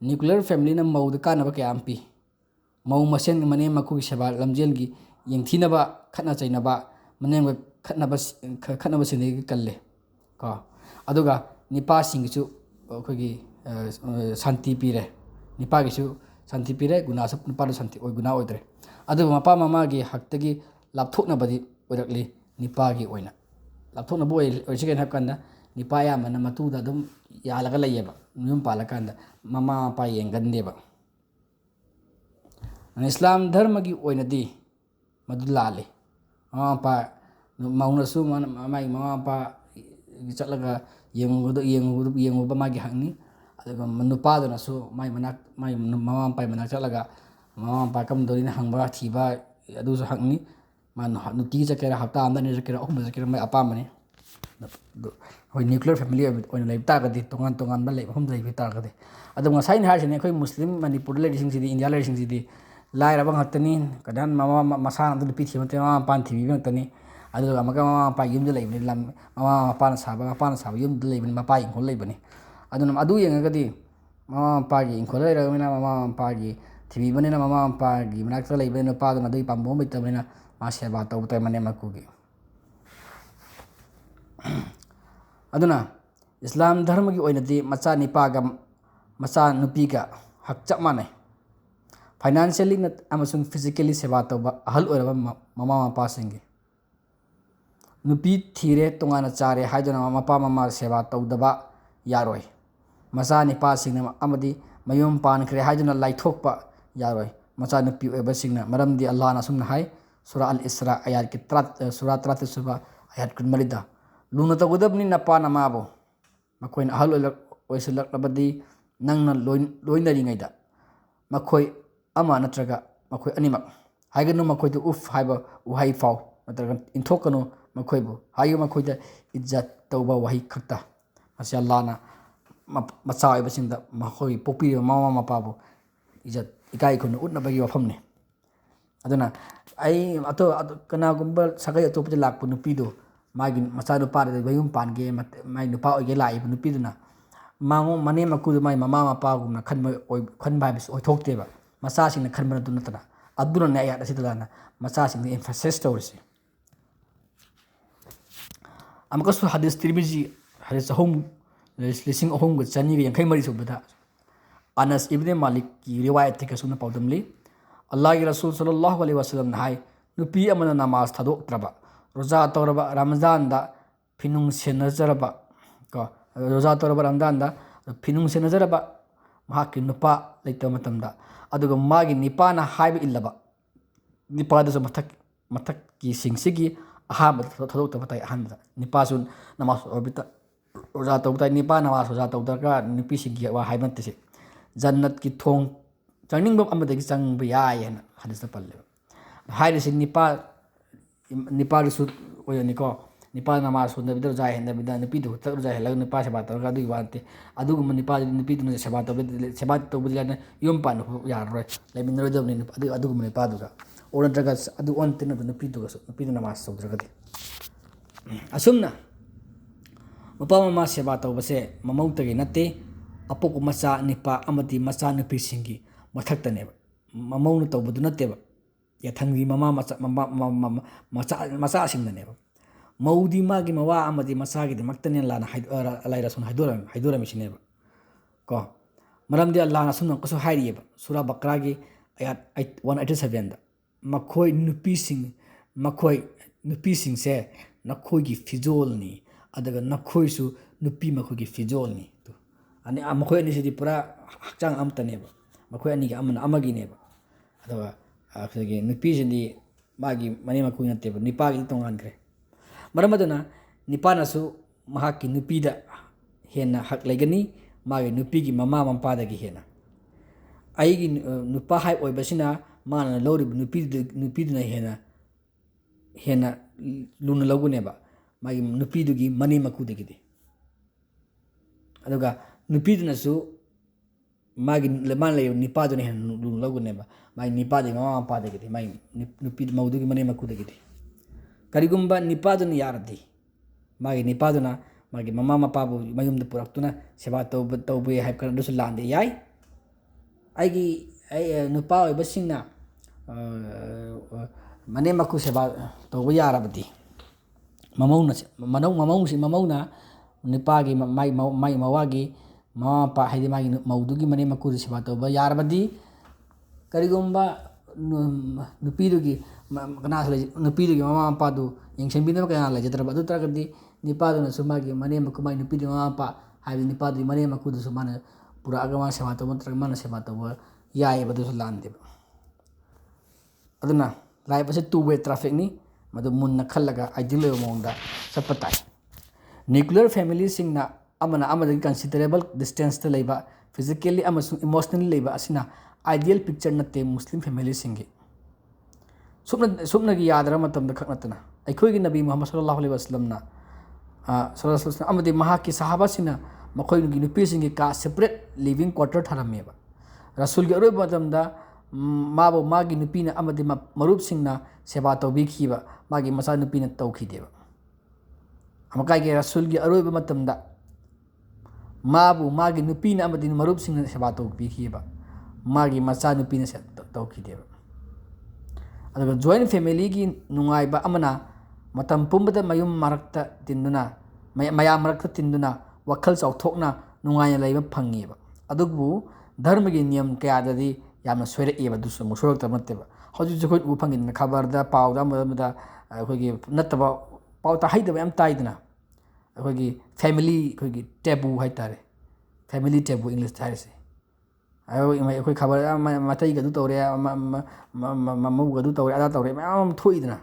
ꯅ꯭ꯌꯨꯀ꯭ꯂꯤꯌꯔ ꯐꯦꯃꯤꯂꯤꯅ ꯃꯧꯗ ꯀꯥꯟꯅꯕ ꯀꯌꯥ ꯑꯃ ꯄꯤ ꯃꯧ ꯃꯁꯦꯟ ꯃꯅꯦꯝ ꯃꯀꯨꯒꯤ ꯁꯦꯕꯥ ꯂꯝꯖꯦꯜꯒꯤ ꯌꯦꯡꯊꯤꯅꯕ ꯈꯠꯅ ꯆꯩꯅꯕ ꯃꯅꯦꯝꯒ ꯈꯠꯅꯕꯁꯤꯡꯗꯒꯤ ꯀꯜꯂꯦ ꯀꯣ ꯑꯗꯨꯒ ꯅꯤꯄꯥꯁꯤꯡꯒꯤꯁꯨ ꯑꯩꯈꯣꯏꯒꯤ ꯁꯥꯟꯇꯤ ꯄꯤꯔꯦ ꯅꯤꯄꯥꯒꯤꯁꯨ ꯁꯥꯟꯇꯤ ꯄꯤꯔꯦ ꯒꯨꯅꯥꯁꯨ ꯅꯨꯄꯥꯗ ꯁꯥꯟꯇꯤ ꯒꯨꯅꯥ ꯑꯣꯏꯗ꯭ꯔꯦ ꯑꯗꯨꯕꯨ ꯃꯄꯥ ꯃꯃꯥꯒꯤ ꯍꯛꯇꯒꯤ ꯂꯥꯞꯊꯣꯛꯅꯕꯗꯤ ꯑꯣꯏꯔꯛꯂꯤ ꯅꯤꯄꯥꯒꯤ ꯑꯣꯏꯅ ꯂꯥꯞꯊꯣꯛꯅꯕ ꯑꯣꯏꯔꯤꯁꯤ ꯀꯩꯅꯣ ꯍꯥꯏꯕ ꯀꯥꯟꯗ ꯅꯤꯄꯥ ꯑꯌꯥꯝꯕꯅ ꯃꯇꯨꯗ ꯑꯗꯨꯝ ꯌꯥꯜꯂꯒ ꯂꯩꯌꯦꯕ ꯌꯨꯝ ꯄꯥꯜꯂꯀꯥꯟꯗ ꯃꯃꯥ ꯃꯄꯥ ꯌꯦꯡꯒꯟꯗꯦꯕ ꯏꯁꯂꯥꯝ ꯙꯔꯃꯒꯤ ꯑꯣꯏꯅꯗꯤ ꯃꯗꯨ ꯂꯥꯜꯂꯤ ꯃꯃꯥ ꯃꯄꯥ ꯃꯧꯅꯁꯨ ꯃꯥꯒꯤ ꯃꯃꯥ ꯃꯄꯥ ꯆꯠꯂꯒ ꯌꯦꯡꯉꯨꯕ ꯃꯥꯒꯤ ꯍꯛꯅꯤ ꯑꯗꯨꯒ ꯅꯨꯄꯥꯗꯨꯅꯁꯨ ꯃꯥꯒꯤ ꯃꯃꯥ ꯃꯄꯥꯒꯤ ꯃꯅꯥꯛ ꯆꯠꯂꯒ ꯃꯃꯥ ꯃꯄꯥ ꯀꯝꯗꯧꯔꯤꯅ ꯍꯪꯕ ꯊꯤꯕ ꯑꯗꯨꯁꯨ ꯍꯛꯅꯤ ꯃꯥꯅ ꯅꯨꯡꯇꯤꯒꯤ ꯆꯠꯀꯦꯔꯥ ꯍꯞꯇꯥ ꯑꯃꯗ ꯑꯅꯤ ꯆꯠꯀꯦꯔꯥ ꯑꯍꯨꯝꯗ ꯆꯠꯀꯦꯔꯥ ꯃꯥꯒꯤ ꯑꯄꯥꯝꯕꯅꯤ ꯑꯩꯈꯣꯏ ꯅ꯭ꯌꯨꯀ꯭ꯂꯤꯌꯔ ꯐꯦꯃꯤꯂꯤ ꯑꯣꯏꯅ ꯂꯩꯕ ꯇꯥꯔꯒꯗꯤ ꯇꯣꯉꯥꯟ ꯇꯣꯉꯥꯟꯕ ꯃꯐꯝꯗ ꯂꯩꯕ ꯇꯥꯔꯒꯗꯤ ꯑꯗꯨꯒ ꯉꯁꯥꯏꯅ ꯍꯥꯏꯔꯤꯁꯤꯅꯦ ꯑꯩꯈꯣꯏ ꯃꯨꯁꯂꯤꯝ ꯃꯅꯤꯄꯨꯔꯗ ꯂꯩꯔꯤꯁꯤꯡꯁꯤꯗꯤ ꯏꯟꯗꯤꯌꯥ ꯂꯩꯔꯤꯁꯤꯡꯁꯤꯗꯤ ꯂꯥꯏꯔꯕ ꯉꯥꯛꯇꯅꯤ ꯃꯁꯥ ꯉꯥꯛꯇ ꯅꯨꯄꯤ ꯊꯤꯕ ꯅꯠꯇꯦ ꯃꯃꯥ ꯃꯄꯥꯅ ꯊꯤꯕꯤꯕ ꯉꯥꯛꯇꯅꯤ ꯑꯗꯨꯒ ꯑꯃꯨꯛꯀ ꯃꯃꯥ ꯃꯄꯥ ꯌꯨꯝꯗ ꯂꯩꯕꯅꯤ ꯃꯃꯥ ꯃꯄꯥꯅ ꯁꯥꯕ ꯌꯨꯝꯗ ꯂꯩꯕꯅꯤ ꯃꯄꯥ ꯏꯪꯈꯣꯜ ꯂꯩꯕꯅꯤ ꯑꯗꯨꯅ ꯑꯗꯨ ꯌꯦꯡꯉꯒꯗꯤ ꯃꯃꯥ ꯃꯄꯥꯒꯤ ꯏꯪꯈꯣꯜ ꯂꯩꯔꯕꯅꯤꯅ ꯃꯃꯥ ꯃꯄꯥꯒꯤ ꯊꯤꯕꯤꯕꯅꯤꯅ ꯃꯃꯥ ꯃꯄꯥꯒꯤ ꯃꯅꯥꯛꯇ ꯂꯩꯕꯅꯤꯅ ꯅꯨꯄꯥꯗꯨꯅ ꯑꯗꯨꯒꯤ ꯄꯥꯝꯕꯣꯝ ꯂꯩꯇꯕꯅꯤꯅ ꯃꯥ ꯁꯦꯕꯥ ꯇꯧꯕ ꯇꯥꯏ ꯃꯅꯦꯝ ꯃꯀꯨꯒꯤ ꯑꯗꯨꯅ ꯏꯁꯂꯥꯝ ꯙꯔꯃꯒꯤ ꯑꯣꯏꯅꯗꯤ ꯃꯆꯥ ꯅꯤꯄꯥꯒ ꯃꯆꯥ ꯅꯨꯄꯤꯒ ꯍꯛ ꯆꯞ ꯃꯥꯟꯅꯩ ꯐꯥꯏꯅꯥꯟꯁꯤꯌꯦꯜꯂꯤ ꯑꯃꯁꯨꯡ ꯐꯤꯖꯤꯀꯦꯜꯂꯤ ꯁꯦꯕꯥ ꯇꯧꯕ ꯑꯍꯜ ꯑꯣꯏꯔꯕ ꯃꯃꯥ ꯃꯄꯥꯁꯤꯡꯒꯤ ꯅꯨꯄꯤ ꯊꯤꯔꯦ ꯇꯣꯉꯥꯟꯅ ꯆꯥꯔꯦ ꯍꯥꯏꯗꯨꯅ ꯃꯄꯥ ꯃꯃꯥ ꯁꯦꯕꯥ ꯇꯧꯗꯕ ꯌꯥꯔꯣꯏ ꯃꯆꯥ ꯅꯤꯄꯥꯁꯤꯡꯅ ꯑꯃꯗꯤ ꯃꯌꯨꯝ ꯄꯥꯟꯈ꯭ꯔꯦ ꯍꯥꯏꯗꯨꯅ ꯂꯥꯏꯊꯣꯛꯄ ꯌꯥꯔꯣꯏ ꯃꯆꯥ ꯅꯨꯄꯤ ꯑꯣꯏꯕꯁꯤꯡꯅ ꯃꯔꯝꯗꯤ ꯑꯜꯂꯥꯍꯅ ꯑꯁꯨꯝꯅ ꯍꯥꯏ ꯁꯨꯔꯥ ꯑꯜ ꯏꯁ꯭ꯔꯥ ꯁꯨꯔꯥ 38 ꯁꯨꯕ ꯑꯌꯥꯠ 24ꯗ ꯂꯨꯅ ꯇꯧꯒꯗꯕꯅꯤ ꯅꯄꯥ ꯅꯃꯥꯕꯨ ꯃꯈꯣꯏꯅ ꯑꯍꯜ ꯑꯣꯏꯁꯤꯜꯂꯛꯂꯕꯗꯤ ꯅꯪꯅ ꯂꯣꯏꯅꯔꯤꯉꯩꯗ ꯃꯈꯣꯏ ꯑꯃ ꯅꯠꯇ꯭ꯔꯒ ꯃꯈꯣꯏ ꯑꯅꯤꯃꯛ ꯍꯥꯏꯒꯅꯨ ꯃꯈꯣꯏꯗ ꯎꯐ ꯍꯥꯏꯕ ꯋꯥꯍꯩ ꯐꯥꯎ ꯅꯠꯇ꯭ꯔꯒ ꯏꯟꯊꯣꯛꯀꯅꯨ ꯃꯈꯣꯏꯕꯨ ꯍꯥꯏꯌꯨ ꯃꯈꯣꯏꯗ ꯏజ్ꯖꯠ ꯇꯧꯕ ꯋꯥꯍꯩ ꯈꯛꯇ ꯃꯁꯤ ꯑꯜꯂꯥꯍꯅ ꯃꯆꯥ ꯑꯣꯏꯕꯁꯤꯡꯗ ꯃꯈꯣꯏ ꯄꯣꯛꯄꯤꯔꯤꯕ ꯃꯃꯥ ꯃꯄꯥꯕꯨ ꯏꯖꯠ ꯏꯀꯥꯏ ꯈꯨꯝꯅ ꯎꯠꯅꯕꯒꯤ ꯋꯥꯐꯝꯅꯤ ꯑꯗꯨꯅ ꯀꯅꯥꯒꯨꯝꯕ ꯁꯥꯒꯩ ꯑꯇꯣꯞꯄꯗ ꯂꯥꯛꯄ ꯅꯨꯄꯤꯗꯨ ꯃꯥꯒꯤ ꯃꯆꯥꯅꯨꯄꯥꯗꯨꯗ ꯃꯌꯨꯝ ꯄꯥꯟꯒꯦ ꯃꯥꯒꯤ ꯅꯨꯄꯥ ꯑꯣꯏꯒꯦ ꯂꯥꯛꯏꯕ ꯅꯨꯄꯤꯗꯨꯅ ꯃꯅꯦꯝ ꯃꯀꯨꯗꯨ ꯃꯥꯒꯤ ꯃꯃꯥ ꯃꯄꯥꯒꯨꯝꯅ ꯈꯟꯕ ꯍꯥꯏꯕꯁꯤ ꯑꯣꯏꯊꯣꯛꯇꯦꯕ ꯃꯆꯥꯁꯤꯡꯅ ꯈꯟꯕ ꯑꯗꯨ ꯅꯠꯇꯅ ꯑꯗꯨꯅꯅꯦ ꯑꯌꯥꯠ ꯑꯁꯤꯗ ꯃꯆꯥꯁꯤꯡꯗ ꯑꯦꯝꯐꯁꯥꯏꯁ ꯇꯧꯔꯤꯁꯤ ꯑꯃꯨꯛꯀꯁꯨ ꯍꯗꯤꯁ ꯇꯤꯔꯃꯤꯖꯤ ꯍꯗꯤꯁ 3,383 ꯁꯨꯕꯗ ꯑꯅꯁ ꯏꯕꯅꯦ ꯃꯥꯂꯤꯛꯀꯤ ꯔꯤꯋꯥꯌꯠꯇꯒꯤ ꯑꯁꯨꯝꯅ ꯄꯥꯎꯗꯝꯂꯤ ꯑꯜꯂꯥꯍꯒꯤ ꯔꯁꯨꯜ ꯁꯜꯂꯜꯂꯥꯍꯨ ꯑꯂꯩꯍꯤ ꯋꯁꯜꯂꯝꯅ ꯍꯥꯏ ꯅꯨꯄꯤ ꯑꯃꯅ ꯅꯃꯥꯖ ꯊꯥꯗꯣꯛꯇ꯭ꯔꯕ ꯔꯣꯖꯥ ꯇꯧꯔꯕ ꯔꯃꯖꯥꯟꯗ ꯐꯤꯅꯨꯡ ꯁꯦꯟꯅꯖꯔꯕ ꯐꯤꯅꯨꯡ ꯁꯦꯟꯅꯖꯔꯕ ꯃꯍꯥꯛꯀꯤ ꯅꯨꯄꯥ ꯂꯩꯇꯕ ꯃꯇꯝꯗ ꯑꯗꯨꯒ ꯃꯥꯒꯤ ꯅꯤꯄꯥꯅ ꯍꯥꯏꯕ ꯏꯜꯂꯕ ꯅꯤꯄꯥꯗꯁꯨ ꯃꯊꯛꯀꯤꯁꯤꯡꯁꯤꯒꯤ ꯑꯍꯥꯟꯕꯗ ꯊꯥꯗꯣꯛꯇꯕ ꯇꯥꯏ ꯑꯍꯥꯟꯕꯗ ꯅꯤꯄꯥꯁꯨ ꯅꯃꯥꯖ ꯔꯣꯖꯥ ꯇꯧꯕ ꯇꯥꯏ ꯅꯤꯄꯥ ꯅꯃꯥꯖ ꯔꯣꯖꯥ ꯇꯧꯗ꯭ꯔꯒ ꯅꯨꯄꯤꯁꯤꯡꯒꯤ ꯋꯥ ꯍꯥꯏꯕ ꯅꯠꯇꯦ ꯖꯟꯅꯠꯀꯤ ꯊꯣꯡ ꯆꯪꯅꯤꯡꯕ ꯑꯃꯗꯒꯤ ꯆꯪꯕ ꯌꯥꯏ ꯍꯥꯏꯅ ꯍꯗꯤꯁꯇ ꯄꯜꯂꯦꯕ ꯍꯥꯏꯔꯤꯁꯤ ꯅꯤꯄꯥꯗꯨꯁꯨ ꯑꯣꯏꯔꯅꯤꯀꯣ ꯅꯤꯄꯥ ꯅꯃꯥꯖ ꯁꯣꯟꯗꯕꯤꯗ ꯔꯣꯖꯥ ꯍꯦꯟꯗꯕꯤꯗ ꯅꯨꯄꯤꯗꯨ ꯈꯛꯇ ꯔꯣꯖꯥ ꯍꯦꯜꯂꯒ ꯅꯨꯄꯥ ꯁꯦꯕꯥ ꯇꯧꯔꯒ ꯑꯗꯨꯒꯤ ꯋꯥ ꯅꯠꯇꯦ ꯑꯗꯨꯒꯨꯝꯕ ꯅꯨꯄꯤꯗꯨꯅ ꯁꯦꯕꯥ ꯇꯧꯕꯗꯤ ꯌꯥꯏꯅ ꯌꯨꯝ ꯄꯥꯟꯕ ꯌꯥꯔꯔꯣꯏ ꯂꯩꯃꯤꯟꯅꯔꯣꯏꯗꯕꯅꯤ ꯑꯗꯨꯒꯨꯝꯕ ꯅꯨꯄꯥꯗꯨꯒ ꯑꯣꯔ ꯅꯠꯇ꯭ꯔꯒ ꯑꯗꯨ ꯑꯣꯟꯅ ꯇꯩꯅꯕ ꯅꯨꯄꯤꯗꯨ ꯅꯃꯥꯖ ꯇꯧꯗ꯭ꯔꯒꯗꯤ Asumna mapa mama seba tawbase mamautage natte apoku macha nipa amadi macha nupisinggi mathaktane mamauno tawbadu natteba yathanggi mama macha singdane maudi magi mawa amadi masagi de maktane lana Allahgi Rasul haidura misineba ko maramdi Allahna sumna qaso hairiyeba sura Baqaragi ayat 187 da makhoy nupising se nakhoygi fijolni adaga nakhoysu nupi makhoygi fijolni to ani makhoy ani sidi pura hakchang amtaneba makhoy ani ga amana amagineba adaga afege nupi sidi magi mani makhoy nateba nipagi tongan kre maramaduna nipanasu mahaki nupida hena hak legani magi nupigi mama mampadagi hena aigi nupa hai oibasina mana lorib nupiduna hena luna laguneba magi nupidugi mani makudagidi aduga nupidunasu magi man layo nipaduna hena luna laguneba magi nipadi mama mampadagidi magi nupid maudugi mani makudagidi karigumba nipaduna yaradi magi nipaduna magi mama mapabu mayumda puraktuna seba tawbe haib kan dusu lande yai aigi nupa oibasingna mane maku seba tawbe yarabadi mamauna nipagi mai mawagi mama pa haidi magi maudugi mane maku seba tawbe yarabadi karigumba nupidugi nupidugi mama mapadu yengsenbinaba kana lejadraba adu taragadi nipadu sumagi mane maku mai nupidi mama pa haidi nipadu mane maku sumana pura agama seba tawbe mana seba tawbe yai badu landeba aduna lai base two way traffic ni madu munna khallaga ideal monda sapatai nuclear family singna amana amada considerable distance ta leiba physically amasung emotionally leiba asina ideal picture natte muslim family singi subna gi yadra matam da khaknatna aikhoigi nabi muhammad sallallahu alaihi wasallam na sallallahu alaihi wasallam amadi mahaki sahaba sina makhoy gi nupi singi ka separate living quarter tharameba rasul gi aroba matam da mabu magi nupina amadi marup singna seba tawbi khiba magi masa nupina tawkhideba amakai ge rasul gi aroba matam da mabu magi nupina amadi marup singna seba tawbi khiba magi masa nupina tawkhideba adaga joint family gi nungai ba amana matam pumbada mayum marakta tinduna maya marakta tinduna wakhal chawthokna nungai laiba phangeba adubu dharma gi niyam kayadadi yamna soire eba dusu musurak tamatteba hoji jokoi u phangin khabar da paw da amada akogi nattaba paw ta haidaba yam taidna akogi family akogi taboo haitare family taboo english thaise ayo akogi khabar matai ga du tawre mamu ga du tawre ada tawre mam thoidna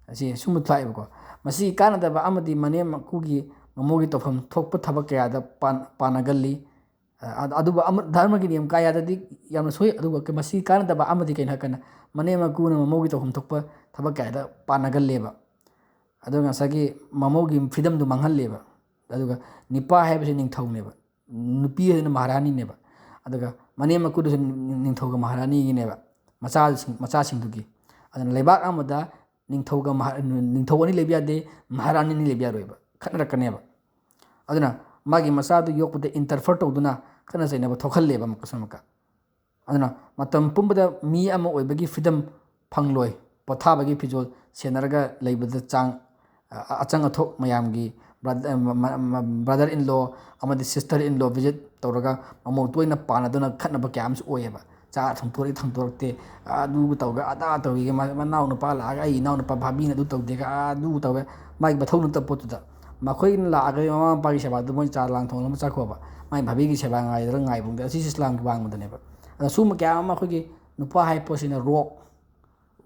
asi sumu thlai ko masi kanada ba amadi mane makugi mamogi tofam thokpa thabak kaya da panagalli aduba dharma gi niyam kaya dadi yamna soi aduba ke masi kanada ba amadi kaina kana mane makuna mamogi tofam thokpa thabak kaya da panagalleba aduga sagi mamogi freedom du manghalleba aduga nipa haibase ningthauneba nupi hena maharani neba aduga mane makudu ningthauga maharani gi neba macha singdugi adana lebak amada ningthau ani lebya de maharani ni lebya roiba khanra kaneba aduna magi masadu yokpute interfere tawduna kana sainaba thokhalleba makasumaka aduna matam pumbada mi ama oibagi freedom phangloi pothabagi fijol senarga leibada chang achang athok mayamgi brother in law amadi sister in law visit tawraga mamo toina panaduna khatnaba kyams oyeba cha thangtorakte adu tawga ada tawi manaw no pa la ai naw no pa bhabi na du tawde ga adu tawga mai bathau no tapotuda makhoy la aga mama pa gi seba du mon cha lang thong lam cha khoba mai bhabi gi seba ngai dra ngai bung da si islam gi bang mudane ba ada sum kya ma khoi gi nupa hai posina rock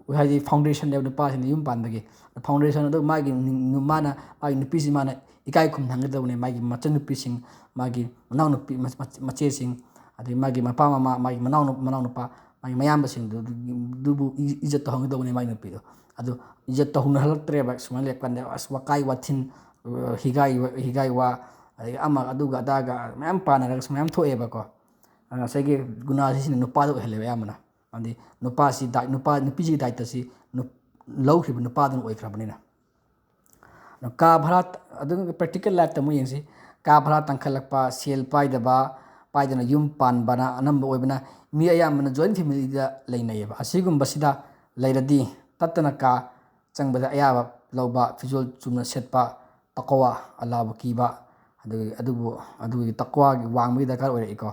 we haji foundation level nupa sin yum pan dagi foundation ado magi numana magi nupi si mana ikai khum thang da ne magi machan nupi sing magi naw nupi mache sing adi magi mapa mama magi manaw nupa magi mayam sing dubu ijat to hang da ne magi nupi do ado ijat to hun halatre ba sumal lekpan as wakai wathin higai wa ama aduga daga mayam panara mayam thoeba ko sagi guna si nupa do hele yamna andi nupa si nupi ji dai ta si lawkhriba nupa dun oikhrabanina ꯀꯥ ꯚꯔꯥ ꯑꯗꯨꯒ practical ꯂꯥꯏꯐꯇ ꯑꯃꯨꯛ ꯌꯦꯡꯁꯤ ꯀꯥ ꯚꯔꯥ ꯇꯥꯡꯈꯠꯂꯛꯄ ꯁꯦꯜ ꯄꯥꯏꯗꯅ ꯌꯨꯝ ꯄꯥꯟꯕꯅ ꯑꯅꯝꯕ ꯑꯣꯏꯕꯅ ꯃꯤ ꯑꯌꯥꯝꯕꯅ ꯖꯣꯏꯟ ꯐꯦꯃꯤꯂꯤꯗ ꯂꯩꯅꯩꯌꯦꯕ ꯑꯁꯤꯒꯨꯝꯕꯁꯤꯗ ꯂꯩꯔꯗꯤ ꯇꯠꯇꯅ ꯀꯥ ꯆꯪꯕꯗ ꯑꯌꯥꯕ ꯂꯧꯕ ꯐꯤꯖꯣꯜ ꯆꯨꯝꯅ ꯁꯦꯠꯄ ꯇꯛꯋꯥ ꯑꯜꯂꯥꯍꯕꯨ ꯀꯤꯕ ꯑꯗꯨꯒꯤ ꯇꯛꯋꯥꯒꯤ ꯋꯥꯡꯕꯒꯤ ꯗꯔꯀꯥꯔ ꯑꯣꯏꯔꯛꯏꯀꯣ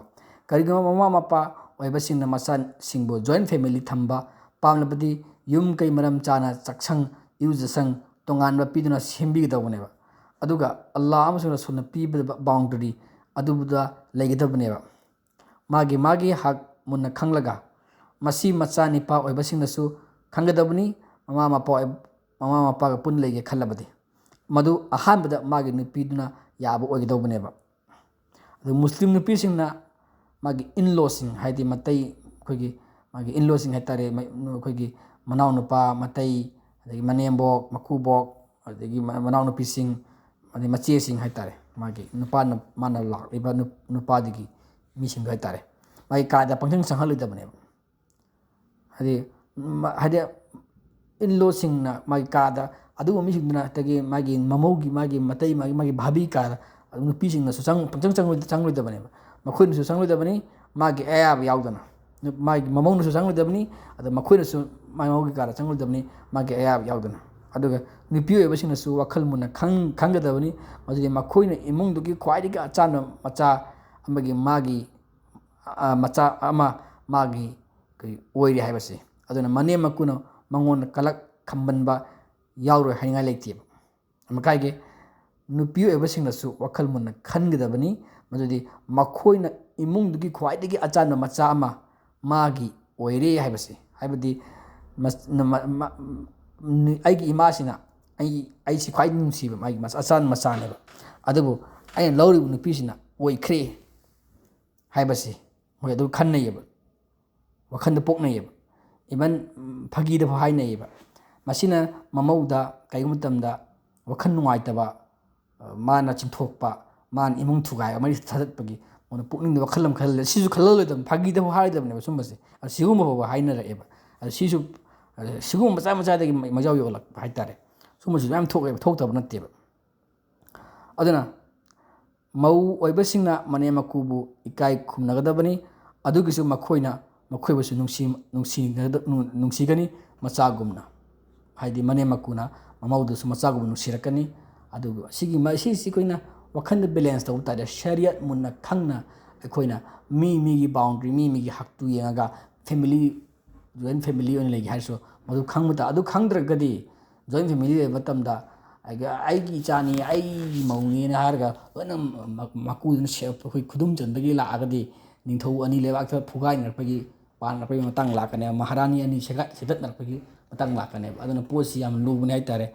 ꯀꯔꯤꯒꯨꯝꯕ ꯃꯃꯥ ꯃꯄꯥ ꯑꯣꯏꯕꯁꯤꯡꯅ ꯃꯆꯥꯁꯤꯡꯕꯨ ꯖꯣꯏꯟ ꯐꯦꯃꯤꯂꯤ ꯊꯝꯕ ꯄꯥꯝꯂꯕꯗꯤ ꯌꯨꯝ ꯀꯩ ꯃꯔꯝ ꯆꯥꯅ ꯆꯥꯛꯁꯪ ꯏꯔꯨꯖꯁꯪ ꯇꯣꯉꯥꯟꯕ ꯄꯤꯗꯨꯅ ꯁꯦꯝꯕꯤꯒꯗꯧꯕꯅꯦꯕ ꯑꯗꯨꯒ ꯑꯜꯂꯥꯍ ꯑꯃꯁꯨꯡ ꯔꯁꯨꯜꯅ ꯄꯤꯕ ꯕꯥꯎꯟꯗꯔꯤ ꯑꯗꯨꯗ ꯂꯩꯒꯗꯕꯅꯦꯕ ꯃꯥꯒꯤ ꯍꯛ ꯃꯨꯟꯅ ꯈꯪꯂꯒ ꯃꯁꯤ ꯃꯆꯥ ꯅꯤꯄꯥ ꯑꯣꯏꯕꯁꯤꯡꯅꯁꯨ ꯈꯪꯒꯗꯕꯅꯤ ꯃꯃꯥ ꯃꯄꯥꯒ ꯄꯨꯟꯅ ꯂꯩꯒꯦ ꯈꯜꯂꯕꯗꯤ ꯃꯗꯨ ꯑꯍꯥꯟꯕꯗ ꯃꯥꯒꯤ ꯅꯨꯄꯤꯗꯨꯅ ꯌꯥꯕ ꯑꯣꯏꯒꯗꯧꯕꯅꯦꯕ ꯑꯗꯨ ꯃꯨꯁꯂꯤꯝ ꯅꯨꯄꯤꯁꯤꯡꯅ ꯃꯥꯒꯤ ꯏꯟꯂꯣꯁꯤꯡ ꯍꯥꯏꯗꯤ ꯃꯇꯩ ꯑꯩꯈꯣꯏꯒꯤ ꯃꯥꯒꯤ ꯏꯟꯂꯣꯁꯤꯡ ꯍꯥꯏꯇꯥꯔꯦ ꯑꯩꯈꯣꯏꯒꯤ ꯃꯅꯥꯎꯅꯨꯄꯥ ꯃꯇꯩ ꯑꯗꯒꯤ ꯃꯅꯦꯝꯕꯣꯛ ꯃꯀꯨꯕꯣꯛ ꯑꯗꯒꯤ ꯃꯅꯥꯎꯅꯨꯄꯤꯁꯤꯡ ꯑꯗꯩ ꯃꯆꯦꯁꯤꯡ ꯍꯥꯏꯇꯥꯔꯦ ꯃꯥꯒꯤ ꯃꯥꯅ ꯂꯥꯛꯂꯤꯕ ꯅꯨꯄꯥꯗꯨꯒꯤ ꯃꯤꯁꯤꯡꯗꯣ ꯍꯥꯏꯇꯥꯔꯦ ꯃꯥꯒꯤ ꯀꯥꯗ ꯄꯪꯆꯪ ꯆꯪꯍꯜꯂꯣꯏꯗꯕꯅꯦꯕ ꯍꯥꯏꯗꯤ ꯏꯟꯂꯣꯁꯤꯡꯅ ꯃꯥꯒꯤ ꯀꯥꯗ ꯑꯗꯨꯒꯨꯝꯕ ꯃꯤꯁꯤꯡꯗꯨꯅ ꯑꯗꯒꯤ ꯃꯥꯒꯤ ꯃꯃꯧꯒꯤ ꯃꯥꯒꯤ ꯃꯇꯩ ꯃꯥꯒꯤ ꯚꯥꯕꯤ ꯀꯥꯗ ꯅꯨꯄꯤꯁꯤꯡꯅꯁꯨ ꯄꯪꯆꯪ ꯆꯪꯂꯣꯏꯗꯕꯅꯦꯕ ꯃꯈꯣꯏꯅꯁꯨ ꯆꯪꯂꯣꯏꯗꯕꯅꯤ ꯃꯥꯒꯤ ꯑꯌꯥꯕ ꯌꯥꯎꯗꯅ ꯃꯥꯒꯤ ꯃꯃꯧꯅꯁꯨ ꯆꯪꯂꯣꯏꯗꯕꯅꯤ ꯑꯗ ꯃꯈꯣꯏꯅꯁꯨ ꯃꯃꯧꯒꯤ ꯀꯥꯗ ꯆꯪꯂꯣꯏꯗꯕꯅꯤ ꯃꯥꯒꯤ ꯑꯌꯥꯕ ꯌꯥꯎꯗꯅ ꯑꯗꯨꯒ ꯅꯨꯄꯤ ꯑꯣꯏꯕꯁꯤꯡꯅꯁꯨ ꯋꯥꯈꯜ ꯃꯨꯟꯅ ꯈꯪꯒꯗꯕꯅꯤ ꯃꯗꯨꯗꯤ ꯃꯈꯣꯏꯅ ꯏꯃꯨꯡꯗꯨꯒꯤ ꯈ꯭ꯋꯥꯏꯗꯒꯤ ꯑꯆꯥꯟꯕ ꯃꯆꯥ ꯑꯃꯒꯤ ꯃꯆꯥ ꯑꯃ ꯃꯥꯒꯤ ꯑꯣꯏꯔꯦ ꯍꯥꯏꯕꯁꯤ ꯑꯗꯨꯅ ꯃꯅꯦꯝ ꯃꯀꯨꯅ ꯃꯉꯣꯟꯗ ꯀꯂꯛ ꯈꯝꯕꯟꯕ ꯌꯥꯎꯔꯣꯏ ꯍꯥꯏꯅꯤꯡꯉꯥꯏ ꯂꯩꯇꯦꯕ ꯑꯃꯀꯥꯏꯒꯤ ꯅꯨꯄꯤ ꯑꯣꯏꯕꯁꯤꯡꯅꯁꯨ ꯋꯥꯈꯜ ꯃꯨꯟꯅ ꯈꯟꯒꯗꯕꯅꯤ ꯃꯗꯨꯗꯤ ꯃꯈꯣꯏꯅ ꯏꯃꯨꯡꯗꯨꯒꯤ ꯈ꯭ꯋꯥꯏꯗꯒꯤ ꯑꯆꯥꯟꯕ ꯃꯆꯥ ꯑꯃ ꯃꯥꯒꯤ ꯑꯣꯏꯔꯦ ꯍꯥꯏꯕꯁꯤ ꯍꯥꯏꯕꯗꯤ ꯑꯩꯒꯤ ꯏꯃꯥꯁꯤꯅ ꯑꯩꯁꯤ ꯈ꯭ꯋꯥꯏꯗꯒꯤ ꯅꯨꯡꯁꯤꯕ ꯃꯥꯒꯤ ꯑꯆꯥꯟꯕ ꯃꯆꯥꯅꯦꯕ ꯑꯗꯨꯕꯨ ꯑꯩꯅ ꯂꯧꯔꯤꯕ ꯅꯨꯄꯤꯁꯤꯅ ꯑꯣꯏꯈ꯭ꯔꯦ ꯍꯥꯏꯕꯁꯤ ꯃꯣꯏ ꯑꯗꯨ ꯈꯟꯅꯩꯌꯦꯕ ꯋꯥꯈꯟꯗ ꯄꯣꯛꯅꯩꯌꯦꯕ ꯏꯚꯟ ꯐꯥꯒꯤꯗꯐꯥꯎ ꯍꯥꯏꯅꯩꯌꯦꯕ ꯃꯁꯤꯅ ꯃꯃꯧꯗ ꯀꯔꯤꯒꯨꯝꯕ ꯃꯇꯝꯗ ꯋꯥꯈꯜ ꯅꯨꯡꯉꯥꯏꯇꯕ ꯃꯥꯅ ꯆꯤꯡꯊꯣꯛꯄ ꯃꯥꯅ ꯏꯃꯨꯡ ꯊꯨꯒꯥꯏꯕ ꯃꯔꯤ ꯊꯥꯗꯠꯄꯒꯤ ꯃꯉꯣꯟꯗ ꯄꯨꯛꯅꯤꯡꯗ ꯋꯥꯈꯜ ꯑꯃ ꯈꯜꯍꯜꯂꯦ ꯁꯤꯁꯨ ꯈꯜꯍꯜꯂꯣꯏꯗꯕꯅꯤ ꯐꯥꯒꯤꯗꯐꯥꯎ ꯍꯥꯏꯔꯣꯏꯗꯕꯅꯦꯕ ꯁꯨꯝꯕꯁꯦ ꯁꯤꯒꯨꯝꯕ ꯐꯥꯎꯕ ꯍꯥꯏꯅꯔꯛꯑꯦꯕ ꯁꯤꯒꯨꯝꯕ ꯃꯆꯥ ꯃꯆꯥꯗꯒꯤ ꯃꯩꯖꯥꯎ ꯌꯣꯜꯂꯛꯄ ꯍꯥꯏꯇꯥꯔꯦ ꯁꯨꯝꯕꯁꯤꯁꯨ ꯃꯌꯥꯝ ꯊꯣꯛꯑꯦꯕ ꯊꯣꯛꯇꯕ ꯅꯠꯇꯦꯕ ꯑꯗꯨꯅ ꯃꯧ ꯑꯣꯏꯕꯁꯤꯡꯅ ꯃꯅꯦꯝ ꯃꯀꯨꯕꯨ ꯏꯀꯥꯏ ꯈꯨꯝꯅꯒꯗꯕꯅꯤ ꯑꯗꯨꯒꯤꯁꯨ ꯃꯈꯣꯏꯕꯨꯁꯨ ꯅꯨꯡꯁꯤꯒꯅꯤ ꯃꯆꯥꯒꯨꯝꯅ ꯍꯥꯏꯗꯤ ꯃꯅꯦꯝ ꯃꯀꯨꯅ ꯃꯃꯧꯗꯨꯁꯨ ꯃꯆꯥꯒꯨꯝꯕ ꯅꯨꯡꯁꯤꯔꯛꯀꯅꯤ ꯑꯗꯨꯒ ꯁꯤꯁꯤ ꯑꯩꯈꯣꯏꯅ ꯋꯥꯈꯜꯗ ꯕꯦꯂꯦꯟꯁ ꯇꯧꯕ ꯇꯥꯔꯦ ꯁꯔꯤꯌꯠ ꯃꯨꯟꯅ ꯈꯪꯅ ꯑꯩꯈꯣꯏꯅ ꯃꯤꯒꯤ ꯕꯥꯎꯟꯗꯔꯤ ꯃꯤꯒꯤ ꯍꯛꯇꯨ ꯌꯦꯡꯉꯒ ꯖꯣꯏꯟ ꯐꯦꯃꯤꯂꯤ ꯑꯣꯏꯅ ꯂꯩꯒꯦ ꯍꯥꯏꯔꯁꯨ ꯃꯗꯨ ꯈꯪꯕ ꯑꯗꯨ ꯈꯪꯗ꯭ꯔꯒꯗꯤ ꯖꯣꯏꯟ ꯐꯦꯃꯤꯂꯤ ꯂꯩꯕ ꯃꯇꯝꯗ ꯑꯩꯒꯤ ꯏꯆꯥꯅꯤ ꯑꯩꯒꯤ ꯃꯧꯅꯤꯅ ꯍꯥꯏꯔꯒ ꯂꯣꯏꯅ ꯃꯀꯨꯗꯨꯅ ꯑꯩꯈꯣꯏ ꯈꯨꯗꯨꯝ ꯆꯟꯕꯒꯤ ꯂꯥꯛꯑꯒꯗꯤ ꯅꯤꯡꯊꯧ ꯑꯅꯤ ꯂꯩꯕꯥꯛꯇ ꯐꯨꯒꯥꯏꯅꯔꯛꯄꯒꯤ ꯄꯥꯟꯅꯔꯛꯄꯒꯤ ꯃꯇꯥꯡ ꯂꯥꯛꯀꯅꯦꯕ ꯃꯍꯥꯔꯥꯅꯤ ꯑꯅꯤ ꯁꯦꯠꯇꯠꯅꯔꯛꯄꯒꯤ ꯃꯇꯥꯡ ꯂꯥꯛꯀꯅꯦꯕ ꯑꯗꯨꯅ ꯄꯣꯠꯁꯤ ꯌꯥꯝ ꯂꯨꯕꯅꯤ ꯍꯥꯏꯇꯥꯔꯦ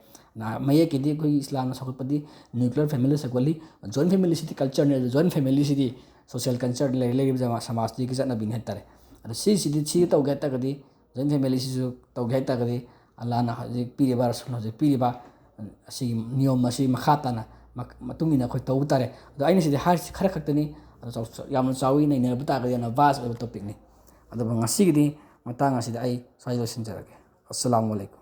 ꯃꯌꯦꯛꯀꯤꯗꯤ ꯑꯩꯈꯣꯏꯒꯤ ꯏꯁꯂꯥꯝꯅ ꯁꯧꯒꯠꯄꯗꯤ ꯅ꯭ꯌꯨꯀ꯭ꯂꯤꯌꯔ ꯐꯦꯃꯤꯂꯤ ꯁꯧꯒꯠꯂꯤ ꯖꯣꯏꯟ ꯐꯦꯃꯤꯂꯤꯁꯤꯗꯤ ꯀꯜꯆꯔꯅꯤ ꯑꯗꯨ ꯖꯣꯏꯟ ꯐꯦꯃꯤꯂꯤꯁꯤꯗꯤ ꯁꯣꯁꯤꯌꯦꯜ ꯀꯜꯆꯔ ꯂꯩꯔꯤꯕ ꯁꯃꯥꯖꯇꯨꯒꯤ ꯆꯠꯅꯕꯤꯅꯤ ꯍꯥꯏꯇꯥꯔꯦ ꯑꯗꯣ ꯁꯤ ꯇꯧꯒꯦ ꯍꯥꯏꯇꯥꯔꯒꯗꯤ ꯖꯣꯏꯟ ꯐꯦꯃꯤꯂꯤꯁꯤꯁꯨ ꯇꯧꯒꯦ ꯍꯥꯏꯇꯥꯔꯒꯗꯤ ꯑꯜꯂꯥꯍꯅ ꯍꯧꯖꯤꯛ ꯄꯤꯔꯤꯕ ꯔꯁꯨꯜꯅ ꯍꯧꯖꯤꯛ ꯄꯤꯔꯤꯕ ꯑꯁꯤꯒꯤ ꯅꯤꯌꯣꯝ ꯑꯁꯤ ꯃꯈꯥ ꯇꯥꯅ ꯃꯇꯨꯡ ꯏꯟꯅ ꯑꯩꯈꯣꯏ ꯇꯧꯕ ꯇꯥꯔꯦ ꯑꯗꯣ ꯑꯩꯅ ꯁꯤꯗꯤ ꯍꯥꯏꯔꯤꯁꯤ ꯈꯔ ꯈꯛꯇꯅꯤ ꯑꯗꯣ ꯌꯥꯝꯅ ꯆꯥꯎꯋꯤ ꯅꯩꯅꯕ ꯇꯥꯔꯒꯗꯤ ꯌꯥꯝꯅ ꯚꯥꯁ ꯑꯣꯏꯕ ꯇꯣꯄꯤꯛꯅꯤ ꯑꯗꯨꯕꯨ ꯉꯁꯤꯒꯤꯗꯤ ꯃꯇꯥꯡ ꯑꯁꯤꯗ ꯑꯩ ꯁ꯭ꯋꯥꯏ ꯂꯣꯏꯁꯤꯟꯖꯔꯒꯦ ꯑꯁꯁꯂꯥꯃꯨ ꯑꯂꯩꯀꯨꯝ